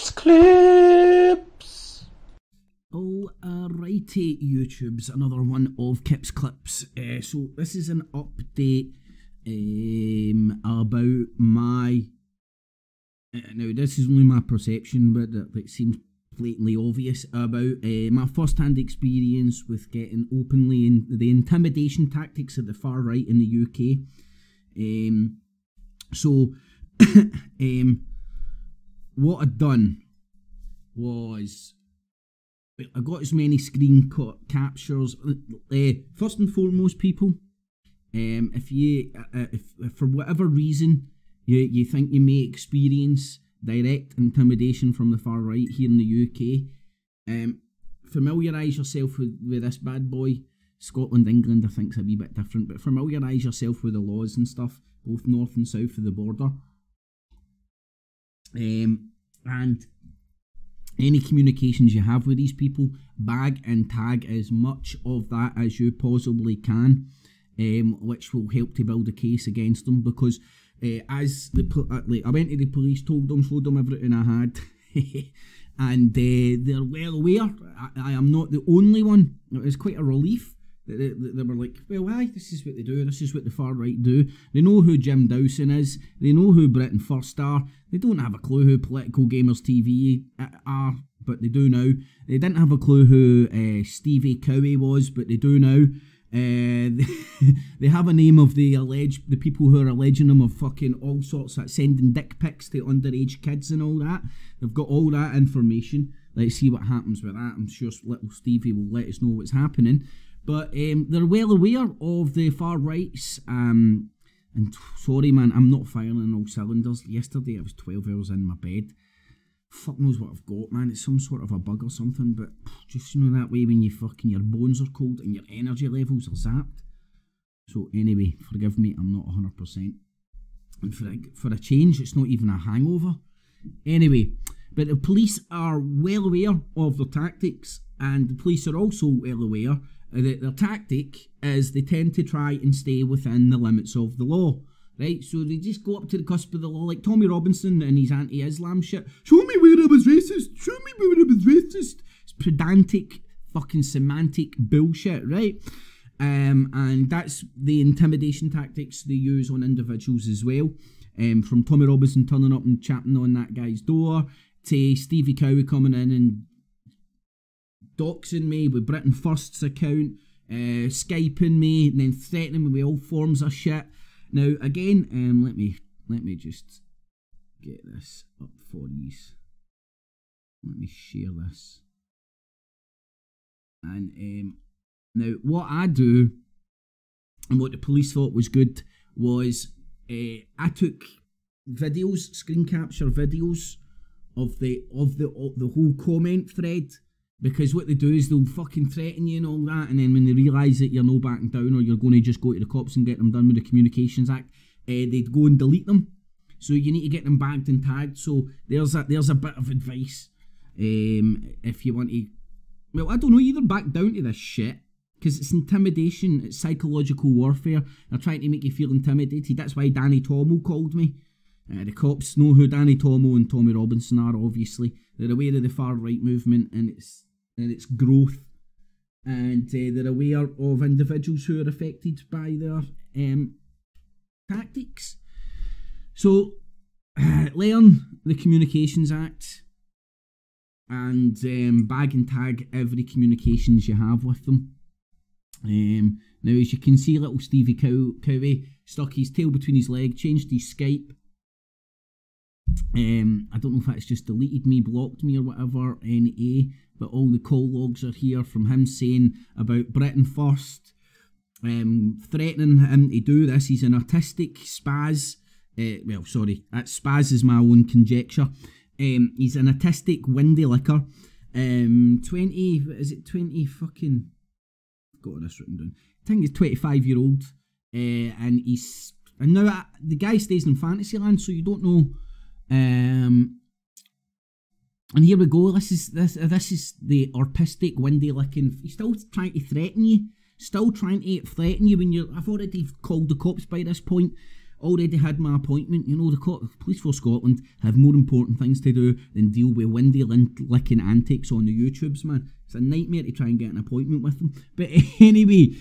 Clips. Alrighty, YouTube's another one of Kip's Clips. So this is an update about my. Now this is only my perception, but it seems blatantly obvious about my first-hand experience with getting openly in the intimidation tactics of the far right in the UK. What I'd done was I got as many screen captures. First and foremost, people, if for whatever reason you think you may experience direct intimidation from the far right here in the UK, familiarise yourself with this bad boy. Scotland, England, I think is a wee bit different, but familiarise yourself with the laws and stuff, both north and south of the border. And any communications you have with these people, bag and tag as much of that as you possibly can, which will help to build a case against them, because as I went to the police, told them, showed them everything I had, and they're well aware. I am not the only one. It was quite a relief. They were like, well, aye, this is what they do, this is what the far right do. They know who Jim Dowson is, they know who Britain First are, they don't have a clue who Political Gamers TV are, but they do now. They didn't have a clue who Stevie Cowee was, but they do now. They have a name of the people who are alleging them of fucking all sorts of sending dick pics to underage kids and all that. They've got all that information. Let's see what happens with that. I'm sure little Stevie will let us know what's happening. But they're well aware of the far rights, and sorry man, I'm not firing on all cylinders. Yesterday I was 12 hours in my bed. Fuck knows what I've got, man. It's some sort of a bug or something, but just, you know, that way when you fucking, your bones are cold and your energy levels are zapped. So anyway, forgive me, I'm not 100%. And for a change, it's not even a hangover. Anyway, but the police are well aware of their tactics, and the police are also well aware that their tactic is they tend to try and stay within the limits of the law, right? So they just go up to the cusp of the law, like Tommy Robinson and his anti-Islam shit. Show me where I was racist, show me where I was racist. It's pedantic, fucking semantic bullshit, right? And that's the intimidation tactics they use on individuals as well. From Tommy Robinson turning up and chatting on that guy's door, to Stevie Cowee coming in and doxing me with Britain First's account, Skyping me, and then threatening me with all forms of shit. Now again, let me just get this up for you. Let me share this. And now what I do, and what the police thought was good, was I took videos, screen capture videos of the whole comment thread. Because what they do is they'll fucking threaten you and all that, and then when they realise that you're no backing down or you're going to just go to the cops and get them done with the Communications Act, they'd go and delete them. So you need to get them bagged and tagged. So there's a bit of advice. If you want to, well, I don't know, either back down to this shit, because it's intimidation, it's psychological warfare. They're trying to make you feel intimidated. That's why Danny Tomo called me. The cops know who Danny Tomo and Tommy Robinson are, obviously. They're aware of the far right movement and its growth, and they're aware of individuals who are affected by their tactics. So learn the Communications Act and bag and tag every communications you have with them. Now, as you can see, little Stevie Cowee stuck his tail between his legs, changed his Skype. I don't know if that's just deleted me, blocked me or whatever, NA, but all the call logs are here from him saying about Britain First, threatening him to do this. He's an autistic spaz. Well, sorry, that spaz is my own conjecture. He's an autistic windy licker. 20 fucking, I've got this written down. I think he's 25-year-old, and he's, and now the guy stays in Fantasyland, so you don't know. And here we go. This is the autistic windy licking. He's still trying to threaten you. Still trying to threaten you when you're. I've already called the cops by this point. already had my appointment. You know, the Police Force Scotland have more important things to do than deal with windy licking antics on the YouTubes, man. It's a nightmare to try and get an appointment with them. But anyway,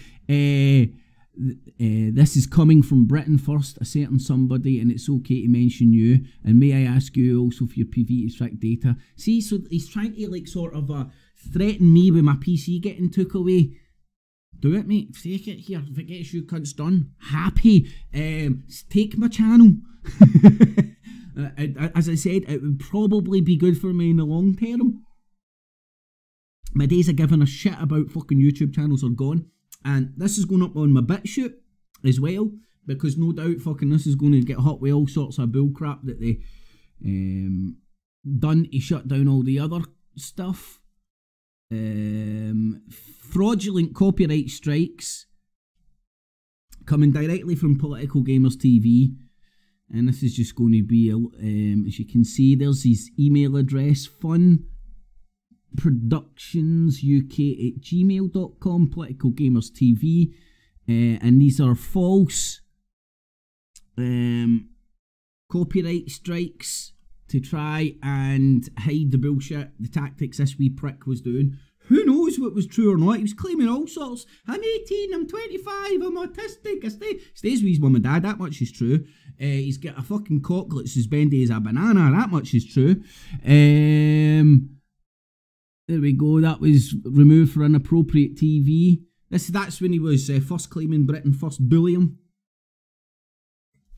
this is coming from Britain First, a certain somebody, and it's okay to mention you. And may I ask you also for your PV to track data? See, so he's trying to like sort of threaten me with my PC getting took away. Do it, mate. Take it here. If it gets you cunts done, happy. Take my channel. As I said, it would probably be good for me in the long term. My days of giving a shit about fucking YouTube channels are gone. And this is going up on my BitChute as well, because no doubt fucking this is going to get hot with all sorts of bullcrap that they done to shut down all the other stuff. Fraudulent copyright strikes coming directly from Political Gamers TV. And this is just going to be, as you can see, there's his email address, funproductionsuk@gmail.com, Political Gamers TV. And these are false copyright strikes to try and hide the bullshit, the tactics this wee prick was doing. Who knows what was true or not? He was claiming all sorts. I'm 18, I'm 25, I'm autistic, I stays with his mum and dad, that much is true. He's got a fucking cock that's as bendy as a banana, that much is true. There we go, that was removed for inappropriate TV. That's when he was first claiming Britain First bully him.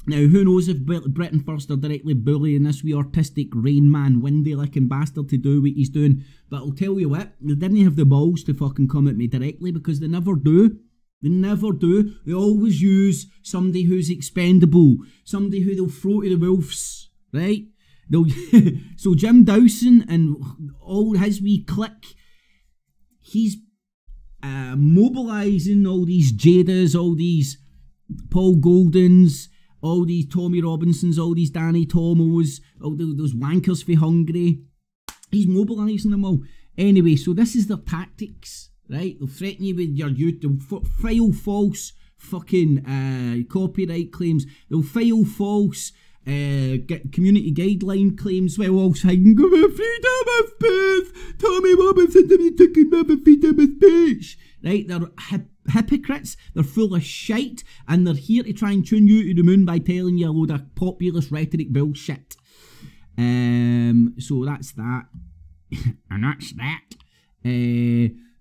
Now, who knows if Britain First are directly bullying this wee artistic Rain Man, windy licking bastard to do what he's doing. But I'll tell you what, they didn't have the balls to fucking come at me directly, because they never do. They never do. They always use somebody who's expendable, somebody who they'll throw to the wolves, right? So Jim Dawson and all his wee clique, he's mobilising all these Jadas, all these Paul Goldens, all these Tommy Robinsons, all these Danny Tomos, all those wankers for Hungary. He's mobilising them all. Anyway, so this is their tactics, right? They'll threaten you with your YouTube, they'll file false fucking copyright claims. They'll file false get community guideline claims while also hiding freedom of speech. Tommy Robinson taking over freedom of speech. Right, they're hypocrites, they're full of shite, and they're here to try and tune you to the moon by telling you a load of populist rhetoric bullshit. So that's that. And that's that.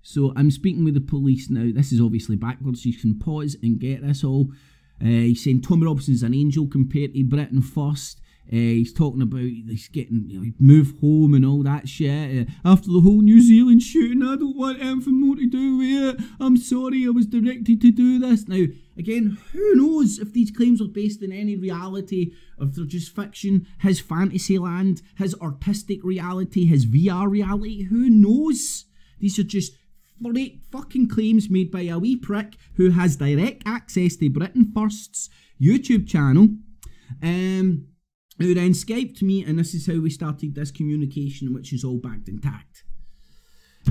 So I'm speaking with the police now. This is obviously backwards, so you can pause and get this all. He's saying Tommy Robinson's an angel compared to Britain First. He's talking about he's getting move home and all that shit. After the whole New Zealand shooting, I don't want anything more to do with it. I'm sorry, I was directed to do this. Now, again, who knows if these claims are based in any reality, or if they're just fiction, his fantasy land, his artistic reality, his VR reality. Who knows? These are just fucking claims made by a wee prick who has direct access to Britain First's YouTube channel. Who then Skyped me, and this is how we started this communication, which is all bagged and tagged.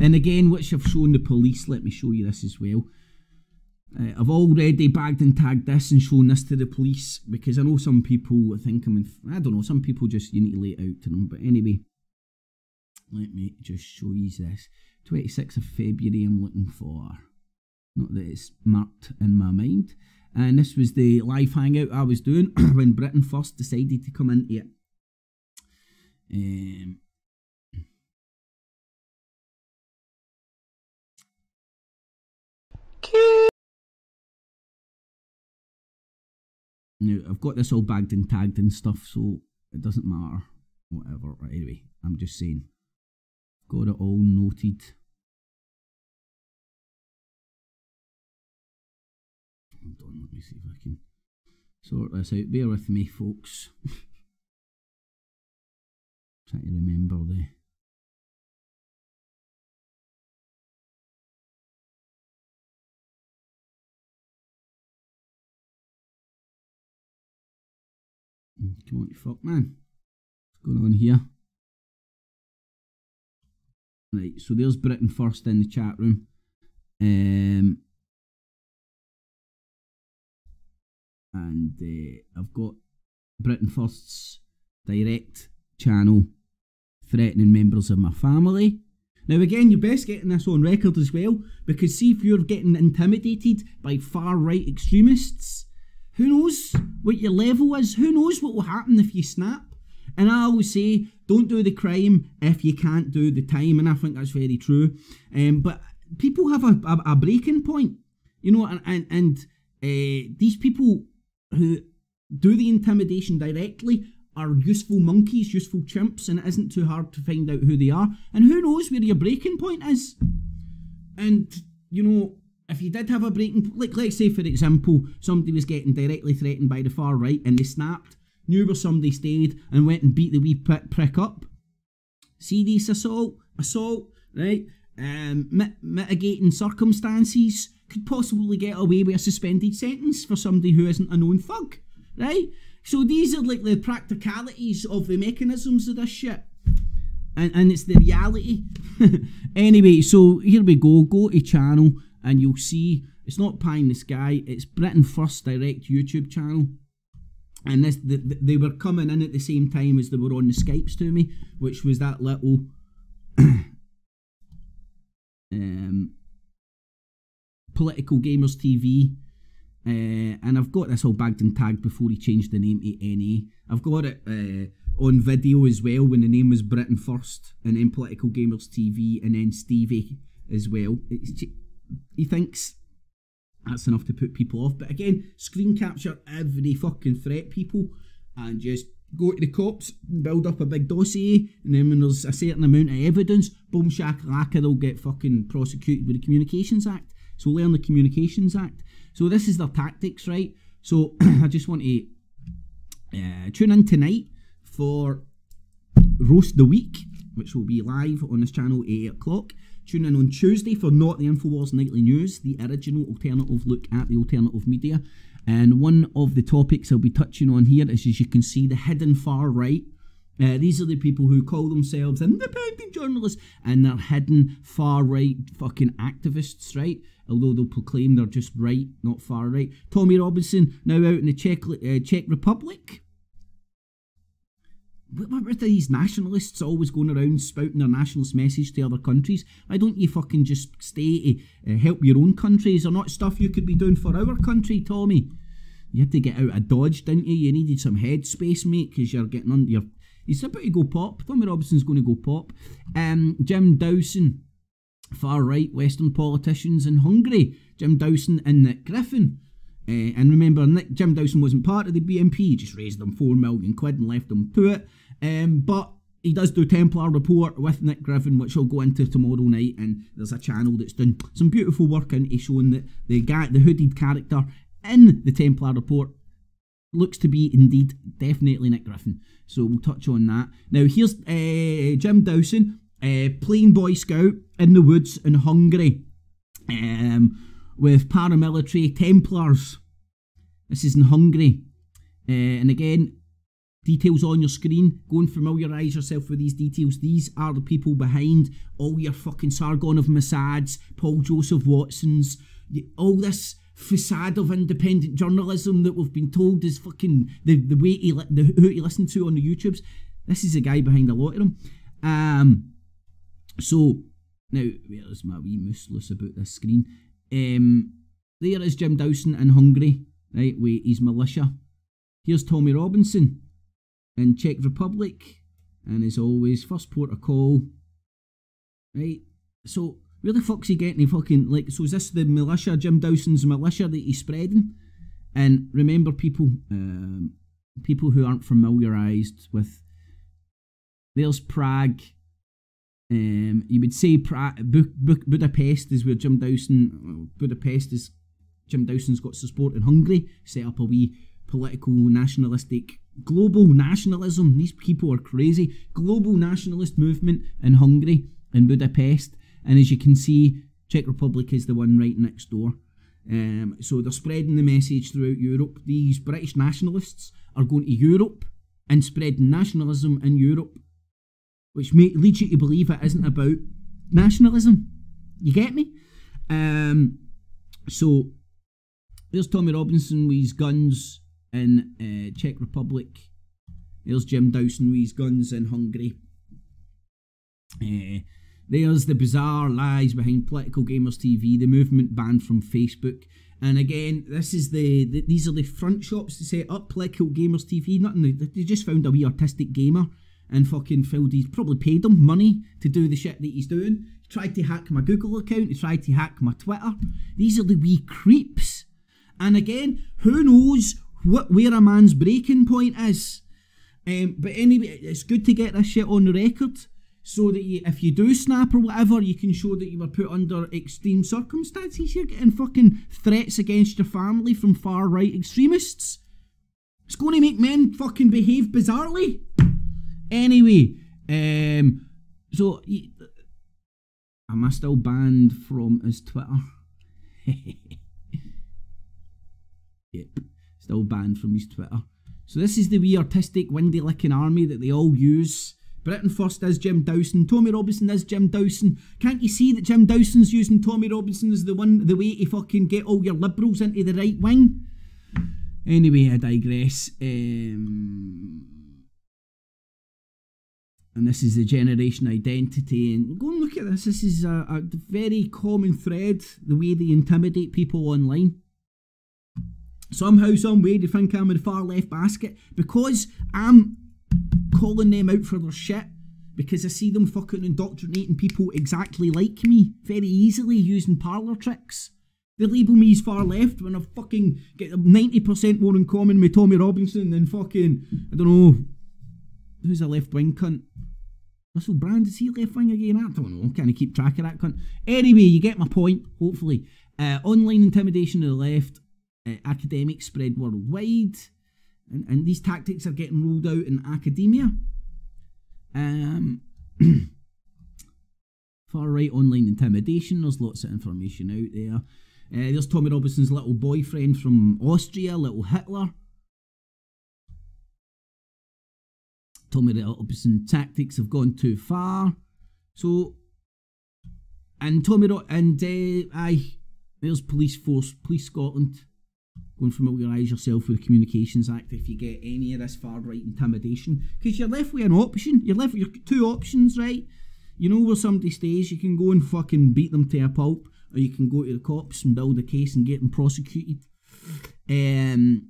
And again, which I've shown the police, let me show you this as well. I've already bagged and tagged this and shown this to the police, because I know some people think I don't know, some people just, you need to lay it out to them. But anyway, let me just show you this. 26th of February I'm looking for. Not that it's marked in my mind. And this was the live hangout I was doing when Britain First decided to come into it. Now, I've got this all bagged and tagged and stuff, so it doesn't matter. Whatever. Right, anyway, I'm just saying. Got it all noted. Hold on, let me see if I can sort this out. Bear with me, folks. Trying to remember the... Come on, you fuck, man. What's going on here? Right, so there's Britain First in the chat room. and I've got Britain First's direct channel threatening members of my family. Now again, you're best getting this on record as well, because see if you're getting intimidated by far-right extremists, who knows what your level is, who knows what will happen if you snap. And I always say, don't do the crime if you can't do the time, and I think that's very true. But people have a breaking point, you know, and these people who do the intimidation directly are useful monkeys, useful chimps, and it isn't too hard to find out who they are. And who knows where your breaking point is. And, you know, if you did have a breaking point, like let's say for example, somebody was getting directly threatened by the far right and they snapped, knew where somebody stayed and went and beat the wee prick up. Serious assault, right? Mitigating circumstances, could possibly get away with a suspended sentence for somebody who isn't a known thug, right? So these are like the practicalities of the mechanisms of this shit. And it's the reality. Anyway, so here we go. Go to channel and you'll see it's not pie in the sky. It's Britain First direct YouTube channel. And this, they were coming in at the same time as they were on the Skypes to me, which was that little Political Gamers TV. And I've got this all bagged and tagged before he changed the name to NA. I've got it on video as well when the name was Britain First, and then Political Gamers TV, and then Stevie as well. He thinks that's enough to put people off. But again, screen capture every fucking threat, people, and just go to the cops, build up a big dossier, and then when there's a certain amount of evidence, boom shakalaka, they'll get fucking prosecuted with the Communications Act. So learn the Communications Act. So this is their tactics, right? So I just want to tune in tonight for Roast the Week, which will be live on this channel at 8 o'clock. Tune in on Tuesday for Not the Infowars Nightly News, the original alternative look at the alternative media. And one of the topics I'll be touching on here is, as you can see, the hidden far right. These are the people who call themselves independent journalists, and they're hidden far right fucking activists, right? Although they'll proclaim they're just right, not far right. Tommy Robinson, now out in the Czech Republic. What are these nationalists always going around spouting their nationalist message to other countries? Why don't you fucking just stay to help your own countries? Or not stuff you could be doing for our country, Tommy? You had to get out of Dodge, didn't you? You needed some headspace, mate, because you're getting under your... He's about to go pop. Tommy Robinson's going to go pop. Jim Dawson, far right Western politicians in Hungary. Jim Dawson and Nick Griffin. And remember, Jim Dawson wasn't part of the BNP. He just raised them £4 million and left them to it. But he does do Templar Report with Nick Griffin, which I'll go into tomorrow night. And there's a channel that's done some beautiful work into showing that the hooded character in the Templar Report looks to be indeed definitely Nick Griffin. So we'll touch on that. Now here's Jim Dawson, plain Boy Scout in the woods in Hungary, with paramilitary Templars. This is in Hungary. And again, details on your screen. Go and familiarise yourself with these details. These are the people behind all your fucking Sargon of Mossad's, Paul Joseph Watson's, all this facade of independent journalism that we've been told is fucking the way who to listen to on the YouTubes. This is the guy behind a lot of them. So now, where's my wee moose loose about this screen? There is Jim Dawson in Hungary, right, with his militia. Here's Tommy Robinson in Czech Republic, and as always, first port of call, right? So where the fuck's he getting fucking, like, so is this the militia, Jim Dawson's militia that he's spreading? And remember, people who aren't familiarised with, there's Prague. You would say Budapest is where Jim Dawson, Jim Dawson's got support in Hungary, set up a wee political nationalistic, global nationalism. These people are crazy. Global nationalist movement in Hungary, in Budapest. And as you can see, Czech Republic is the one right next door. So they're spreading the message throughout Europe. These British nationalists are going to Europe and spreading nationalism in Europe, which leads you to believe it isn't about nationalism. You get me? So there's Tommy Robinson with his guns in Czech Republic. There's Jim Dowson with his guns in Hungary. There's the bizarre lies behind Political Gamers TV, the movement banned from Facebook. And again, this is these are the front shops to set up Political Gamers TV. They just found a wee artistic gamer and fucking he's probably paid him money to do the shit that he's doing. He tried to hack my Google account, he tried to hack my Twitter. These are the wee creeps. And again, who knows where a man's breaking point is. But anyway, it's good to get this shit on the record, so that if you do snap or whatever, you can show that you were put under extreme circumstances. You're getting fucking threats against your family from far-right extremists. It's going to make men fucking behave bizarrely. Anyway, so am I still banned from his Twitter? Yep, still banned from his Twitter. So this is the wee artistic windy licking army that they all use. Britain First is Jim Dowson. Tommy Robinson is Jim Dowson. Can't you see that Jim Dowson's using Tommy Robinson as the way to fucking get all your liberals into the right wing? Anyway, I digress. And this is the generation identity. And go and look at this. This is a very common thread, the way they intimidate people online. Somehow, some way, they think I'm in the far left basket because I'm calling them out for their shit, because I see them fucking indoctrinating people exactly like me very easily using parlour tricks. They label me as far left when I fucking get 90% more in common with Tommy Robinson than fucking, I don't know, who's a left wing cunt? Russell Brand, is he left wing again? I don't know, can't keep track of that cunt. Anyway, you get my point, hopefully. Online intimidation to the left. Academics spread worldwide, and these tactics are getting rolled out in academia. Far right online intimidation, there's lots of information out there. There's Tommy Robinson's little boyfriend from Austria, little Hitler. Tommy Robinson tactics have gone too far. So, and there's Police Scotland. Go and familiarise yourself with the Communications Act if you get any of this far-right intimidation. Because you're left with an option. You're left with two options, right? You know where somebody stays, you can go and fucking beat them to a pulp, or you can go to the cops and build a case and get them prosecuted. And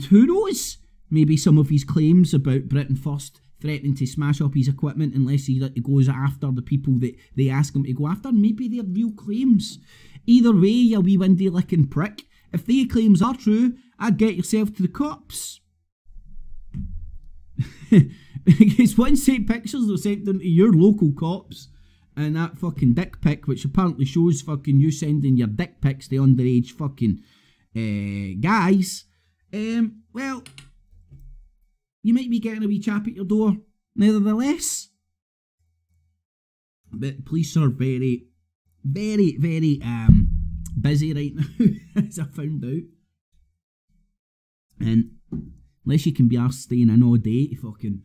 who knows? Maybe some of his claims about Britain First threatening to smash up his equipment unless he goes after the people that they ask him to go after, maybe they're real claims. Either way, you wee windy licking prick. If their claims are true, I'd get yourself to the cops. Because once take pictures are sent them to your local cops, and that fucking dick pic, which apparently shows fucking you sending your dick pics to underage fucking guys, well, you might be getting a wee chap at your door, nevertheless. But police are very, very, very busy right now, as I found out. And unless you can be arsed staying in all day to fucking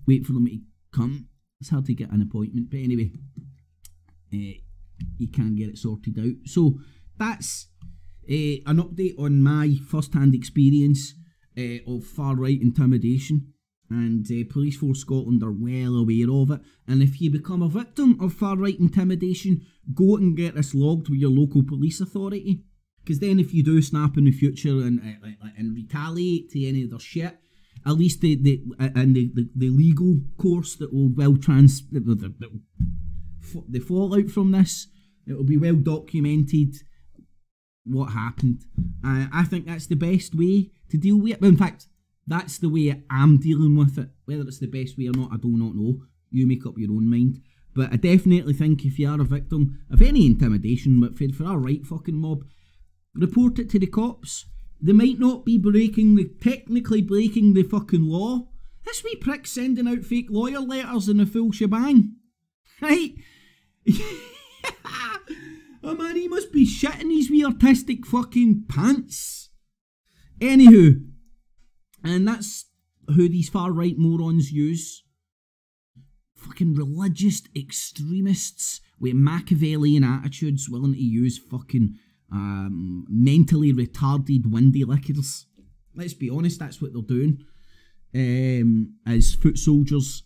wait for them to come, it's hard to get an appointment. But anyway, you can get it sorted out. So that's an update on my first-hand experience of far-right intimidation. And Police Force Scotland are well aware of it. And if you become a victim of far-right intimidation, go and get this logged with your local police authority. Because then if you do snap in the future and retaliate to any of their shit, at least the legal course that will the fallout from this, it will be well documented what happened. I think that's the best way to deal with it. In fact, that's the way I'm dealing with it. Whether it's the best way or not, I do not know. You make up your own mind. But I definitely think if you are a victim of any intimidation, but for a right fucking mob, report it to the cops. They might not be technically breaking the fucking law. This wee prick's sending out fake lawyer letters in the full shebang. Right? Oh man, he must be shitting his wee artistic fucking pants. Anywho, and that's who these far right morons use. Fucking religious extremists with Machiavellian attitudes willing to use fucking mentally retarded windy lickers. let's be honest, that's what they're doing as foot soldiers.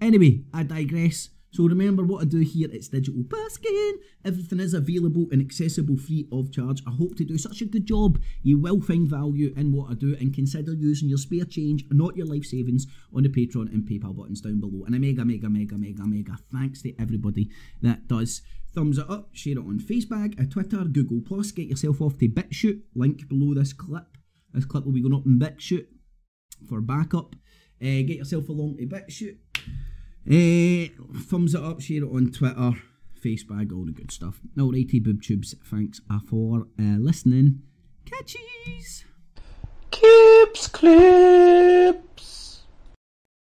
Anyway, I digress. So remember what I do here, it's digital busking. Everything is available and accessible free of charge. I hope to do such a good job. You will find value in what I do, and consider using your spare change, not your life savings, on the Patreon and PayPal buttons down below. And a mega thanks to everybody that does. Thumbs it up, share it on Facebook, Twitter, Google+, get yourself off to BitChute, link below this clip. This clip will be going up in BitChute for backup. Get yourself along to BitChute. Thumbs it up, share it on Twitter, Facebook, all the good stuff. Alrighty, BoobTubes, thanks for listening. Catchies! Cips Clip!